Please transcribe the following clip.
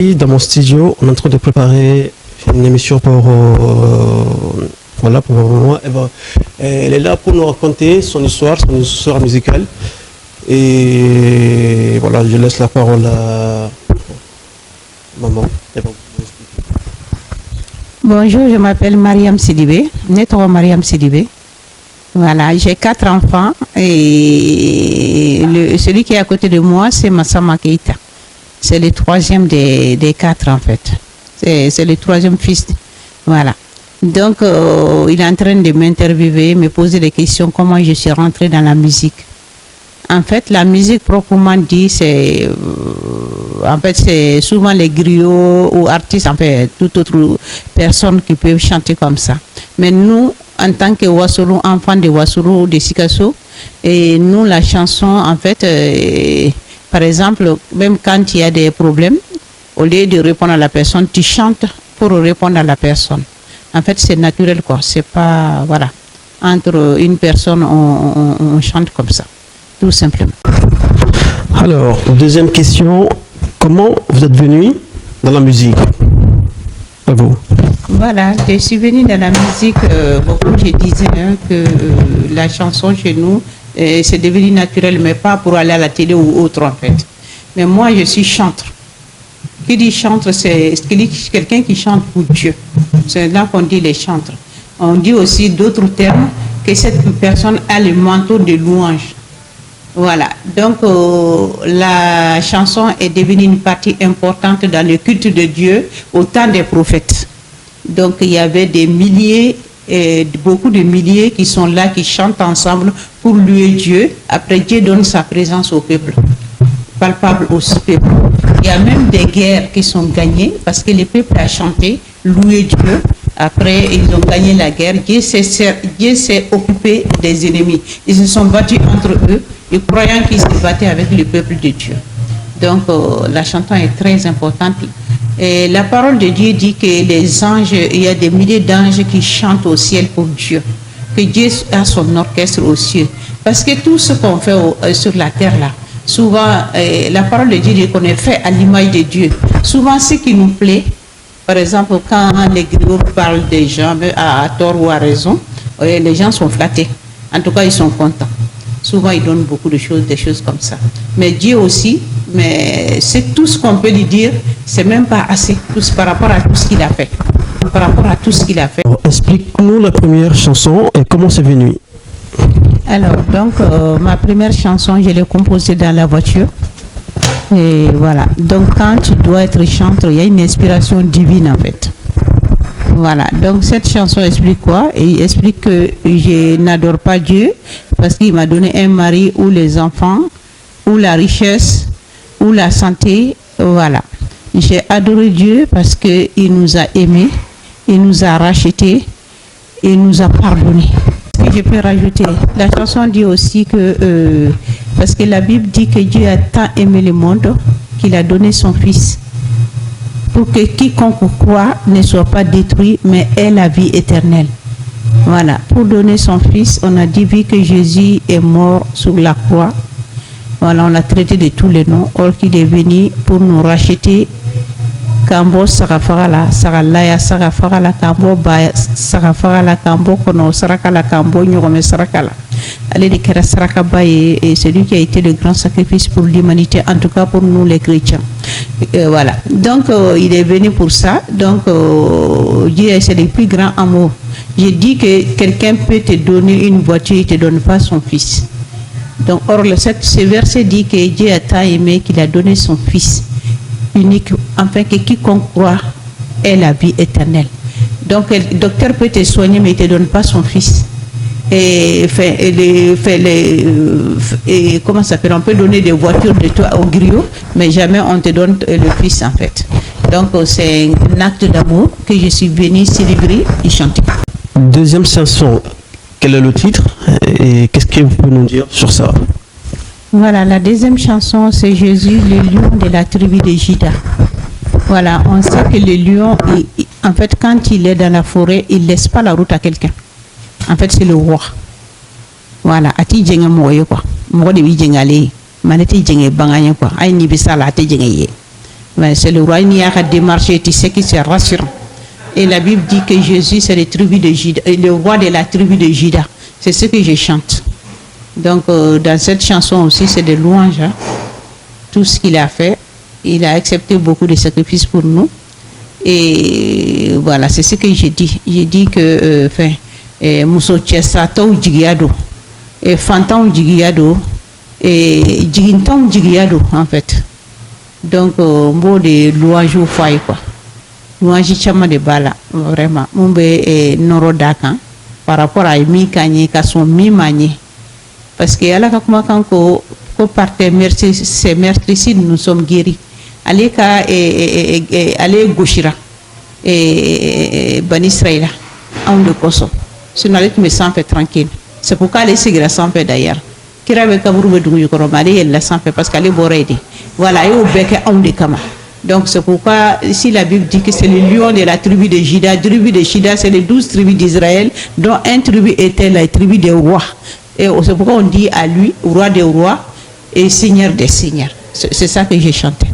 Dans mon studio, on est en train de préparer une émission pour voilà, pour moi. Elle est là pour nous raconter son histoire musicale. Et voilà, je laisse la parole à maman. Bonjour, je m'appelle Mariam Sidibé, Netro Mariam Sidibé. Voilà, j'ai 4 enfants et celui qui est à côté de moi, c'est Massama Keita. C'est le 3e des 4 en fait. C'est le 3e fils. Voilà. Donc, il est en train de m'interviewer, me poser des questions, comment je suis rentrée dans la musique. En fait, la musique proprement dit, c'est souvent les griots ou artistes, en fait, toute autre personne qui peut chanter comme ça. Mais nous, en tant que Wassoulou, enfants de Wassoulou, de Sikasso, et nous, la chanson, en fait, par exemple, même quand il y a des problèmes, au lieu de répondre à la personne, tu chantes pour répondre à la personne. En fait, c'est naturel, quoi. C'est pas, voilà, entre une personne, on chante comme ça, tout simplement. Alors, deuxième question, comment vous êtes venu dans la musique? À vous. Voilà, je suis venue dans la musique, beaucoup je disais que la chanson chez nous, c'est devenu naturel, mais pas pour aller à la télé ou autre en fait. Mais moi, je suis chanteur. Qui dit chanteur, c'est quelqu'un qui chante pour Dieu. C'est là qu'on dit les chanteurs. On dit aussi d'autres termes que cette personne a le manteau de louange. Voilà, donc la chanson est devenue une partie importante dans le culte de Dieu au temps des prophètes. Donc il y avait des milliers, beaucoup de milliers qui sont là, qui chantent ensemble pour louer Dieu. Après, Dieu donne sa présence au peuple, palpable au peuple. Il y a même des guerres qui sont gagnées parce que le peuple a chanté, loué Dieu. Après, ils ont gagné la guerre. Dieu s'est occupé des ennemis. Ils se sont battus entre eux, et croyant qu'ils se battaient avec le peuple de Dieu. Donc, la chanson est très importante. Et la parole de Dieu dit que les anges, il y a des milliers d'anges qui chantent au ciel pour Dieu. Que Dieu a son orchestre au ciel. Parce que tout ce qu'on fait sur la terre là, souvent, la parole de Dieu dit qu'on est fait à l'image de Dieu. Souvent, ce qui nous plaît, par exemple, quand les griots parlent des gens à tort ou à raison, les gens sont flattés. En tout cas, ils sont contents. Souvent, ils donnent beaucoup de choses, des choses comme ça. Mais Dieu aussi, mais c'est tout ce qu'on peut lui dire, c'est même pas assez par rapport à tout ce qu'il a fait. Par rapport à tout ce qu'il a fait. Explique-nous la première chanson et comment c'est venu. Alors, donc, ma première chanson, je l'ai composée dans la voiture. Et voilà. Donc, quand tu dois être chanteur, il y a une inspiration divine, en fait. Voilà. Donc, cette chanson explique quoi? Il explique que je n'adore pas Dieu parce qu'il m'a donné un mari ou les enfants, ou la richesse, ou la santé. Voilà. J'ai adoré Dieu parce qu'il nous a aimés, il nous a rachetés, il nous a pardonnés. Je peux rajouter, la chanson dit aussi que, parce que la Bible dit que Dieu a tant aimé le monde qu'il a donné son Fils pour que quiconque croit ne soit pas détruit mais ait la vie éternelle. Voilà, pour donner son Fils, on a dit vu que Jésus est mort sur la croix, voilà, on l'a traité de tous les noms, or qu'il est venu pour nous racheter. Kambo Sarafara, Saralaya Sarafara, Kambo Baya Sarafara, Kambo Kono Sarakala, Kambo Nyome Sarakala. Allez, les Kera Sarakabaye, et celui qui a été le grand sacrifice pour l'humanité, en tout cas pour nous les chrétiens. Voilà. Donc, il est venu pour ça. Donc, Dieu, c'est le plus grand amour. J'ai dit que quelqu'un peut te donner une voiture, il ne te donne pas son fils. Donc, or, ce verset dit que Dieu a tant aimé qu'il a donné son fils unique, afin que quiconque croit ait la vie éternelle. Donc, le docteur peut te soigner, mais il ne te donne pas son fils. Comment ça s'appelle? On peut donner des voitures de toi au griot, mais jamais on te donne le fils, en fait. Donc, c'est un acte d'amour que je suis venue célébrer et chanter. Deuxième chanson, quel est le titre et qu'est-ce que vous pouvez nous dire sur ça? Voilà, la deuxième chanson, c'est Jésus, le lion de la tribu de Juda. Voilà, on sait que le lion, en fait, quand il est dans la forêt, il ne laisse pas la route à quelqu'un. En fait, c'est le roi. Voilà, ati djenga moyo quoi. Mo de wi djengale, manati djenge banganya quoi. Ay ni bisala ati djenge. Mais c'est le roi, il y a qu'à démarcher, tu sais que c'est rassurant. Et la Bible dit que Jésus, c'est le roi de la tribu de Juda. C'est ce que je chante. Donc, dans cette chanson aussi, c'est des louanges. Hein. Tout ce qu'il a fait, il a accepté beaucoup de sacrifices pour nous. Et voilà, c'est ce que j'ai dit. J'ai dit que, Mousso Tchessato Djigiado, et Fantan Djigiado, et Djigintan Djigiado, en fait. Donc, mot de louange au faille, quoi. Louange chama de bala, vraiment. Mumbe noro dakan, par rapport à mi kanye, ka son mi manye. Parce que, ala kakuma kanko, ko par ces meurtricides, nous sommes guéris. Allez ka allez goshira ban Israël on de koso sinon allez me sens fait tranquille. C'est pourquoi allez sigrer sans fait d'ailleurs kira be kaburu be dugu yoro mali elle la sans fait parce qu'elle est boredi voilà et au bec on de kama. Donc c'est pourquoi ici la Bible dit que c'est le lion de la tribu de Juda. Tribu de Juda, c'est les 12 tribus d'Israël dont un tribu était la tribu des rois. Et c'est pourquoi on dit à lui roi des rois et seigneur des seigneurs. C'est ça que j'ai chanté.